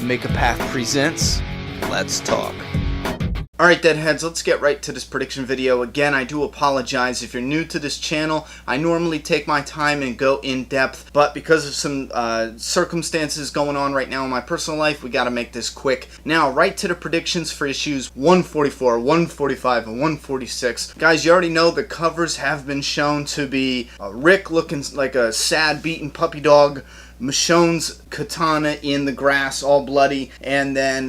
Make a Path presents Let's Talk. Alright Deadheads, let's get right to this prediction video. Again, I do apologize if you're new to this channel. I normally take my time and go in depth, but because of some circumstances going on right now in my personal life, we gotta make this quick. Now, right to the predictions for issues 144, 145, and 146. Guys, you already know the covers have been shown to be Rick looking like a sad, beaten puppy dog, Michonne's katana in the grass, all bloody, and then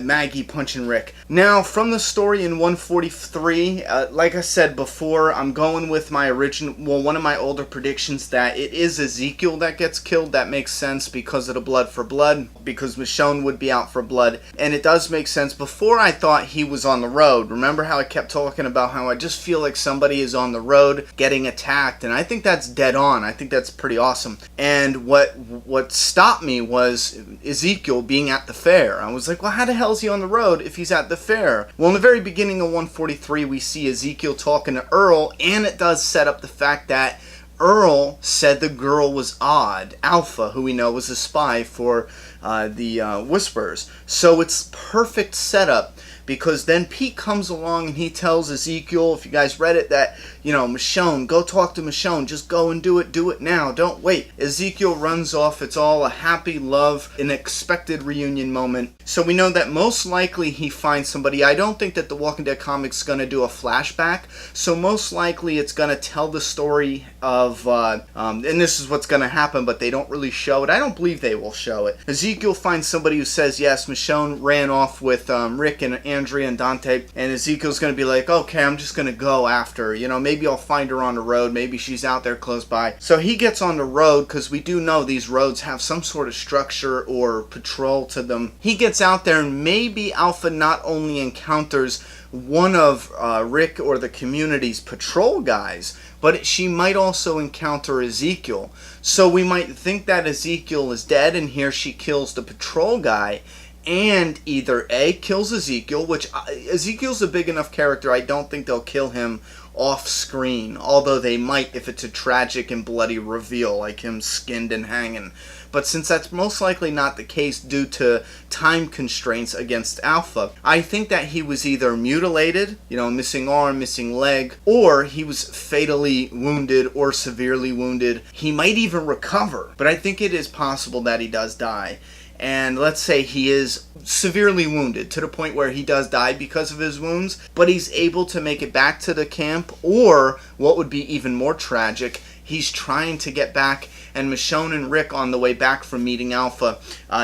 Maggie punching Rick. Now, from the story in 143, like I said before, I'm going with my one of my older predictions that it is Ezekiel that gets killed. That makes sense because of the blood for blood, because Michonne would be out for blood, and it does make sense. Before, I thought he was on the road. Remember how I kept talking about how I just feel like somebody is on the road getting attacked, and I think that's dead on. I think that's pretty awesome. And what stopped me was Ezekiel being at the fair. I was like, well, how the hell is he on the road if he's at the fair? Well, in the very beginning of 143, we see Ezekiel talking to Earl, and it does set up the fact that Earl said the girl was odd. Alpha, who we know was a spy for the Whisperers. So it's perfect setup, because then Pete comes along and he tells Ezekiel, if you guys read it, that, you know, Michonne, go talk to Michonne. Just go and do it now. Don't wait. Ezekiel runs off. It's all a happy love, an expected reunion moment. So we know that most likely he finds somebody. I don't think that the Walking Dead comic's going to do a flashback. So most likely it's going to tell the story of, and this is what's going to happen, but they don't really show it. I don't believe they will show it. Ezekiel finds somebody who says, yes, Michonne ran off with Rick and Andrea and Dante, and Ezekiel's going to be like, okay, I'm just going to go after her. You know, maybe I'll find her on the road. Maybe she's out there close by. So he gets on the road, because we do know these roads have some sort of structure or patrol to them. He gets out there, and maybe Alpha not only encounters one of Rick or the community's patrol guys, but she might also encounter Ezekiel. So we might think that Ezekiel is dead, and here she kills the patrol guy, and either A, kills Ezekiel, which Ezekiel's a big enough character, I don't think they'll kill him off screen, although they might if it's a tragic and bloody reveal, like him skinned and hanging. But since that's most likely not the case due to time constraints against Alpha, I think that he was either mutilated, you know, missing arm, missing leg, or he was fatally wounded or severely wounded. He might even recover, but I think it is possible that he does die. And let's say he is severely wounded to the point where he does die because of his wounds, but he's able to make it back to the camp, or what would be even more tragic, he's trying to get back, and Michonne and Rick, on the way back from meeting Alpha,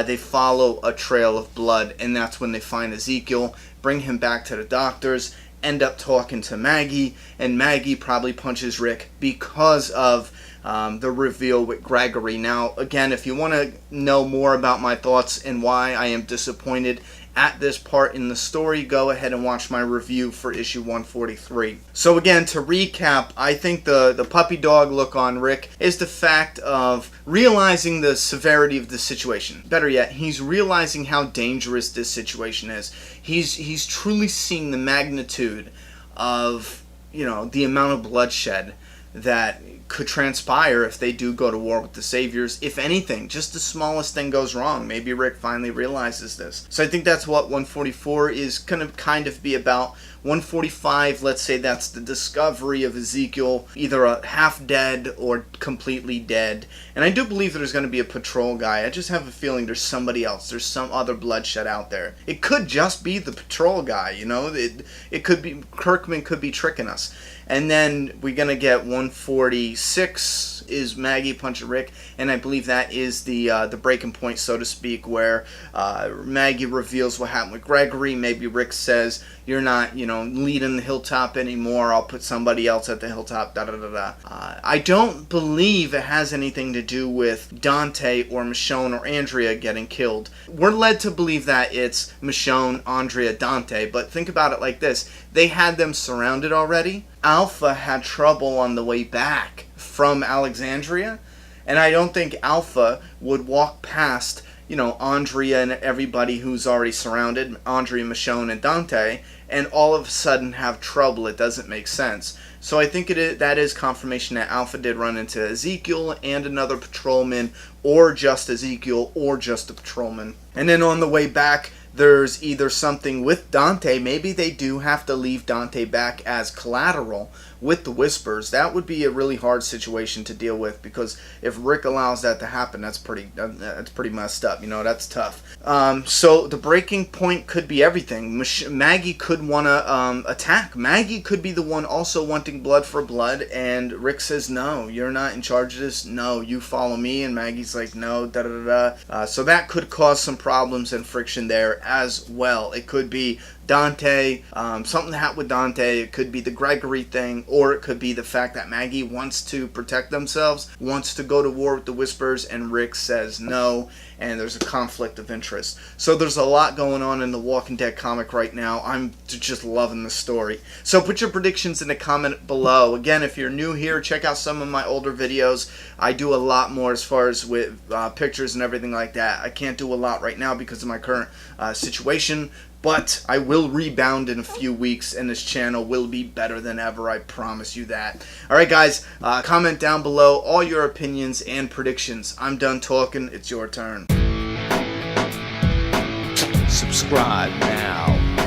they follow a trail of blood, and that's when they find Ezekiel, bring him back to the doctors, end up talking to Maggie, and Maggie probably punches Rick because of the reveal with Gregory. Now, again, if you want to know more about my thoughts and why I am disappointed at this part in the story, go ahead and watch my review for issue 143. So again, to recap, I think the puppy dog look on Rick is the fact of realizing the severity of the situation. Better yet, he's realizing how dangerous this situation is. He's truly seeing the magnitude of, you know, the amount of bloodshed that could transpire if they do go to war with the Saviors. If anything, just the smallest thing goes wrong. Maybe Rick finally realizes this. So I think that's what 144 is going to kind of be about. 145, let's say that's the discovery of Ezekiel, either a half dead or completely dead. And I do believe there's going to be a patrol guy. I just have a feeling there's somebody else. There's some other bloodshed out there. It could just be the patrol guy, you know. It could be, Kirkman could be tricking us. And then we're going to get 146 is Maggie punching Rick, and I believe that is the breaking point, so to speak, where Maggie reveals what happened with Gregory. Maybe Rick says, you're not, you know, leading the hilltop anymore. I'll put somebody else at the hilltop, da-da-da-da. I don't believe it has anything to do with Dante or Michonne or Andrea getting killed. We're led to believe that it's Michonne, Andrea, Dante, but think about it like this. They had them surrounded already. Alpha had trouble on the way back from Alexandria, and I don't think Alpha would walk past Andrea and everybody who's already surrounded, Andrea, Michonne, and Dante, and all of a sudden have trouble. It doesn't make sense. So I think that is confirmation that Alpha did run into Ezekiel and another patrolman, or just Ezekiel, or just a patrolman. And then on the way back, there's either something with Dante. Maybe they do have to leave Dante back as collateral with the Whispers. That would be a really hard situation to deal with, because if Rick allows that to happen, that's pretty messed up. That's tough. So the breaking point could be everything. Maggie could want to attack. Maggie could be the one also wanting blood for blood, and Rick says, no, you're not in charge of this. No, you follow me. And Maggie's like, no, da-da-da-da. So that could cause some problems and friction there as well. It could be Dante, something that happened with Dante. It could be the Gregory thing, or it could be the fact that Maggie wants to protect themselves, wants to go to war with the Whispers, and Rick says no, and there's a conflict of interest. So there's a lot going on in the Walking Dead comic right now. I'm just loving the story. So put your predictions in the comment below. Again, if you're new here, check out some of my older videos. I do a lot more as far as with pictures and everything like that. I can't do a lot right now because of my current situation, but I will rebound in a few weeks, and this channel will be better than ever. I promise you that. Alright guys, comment down below all your opinions and predictions. I'm done talking. It's your turn. Subscribe now.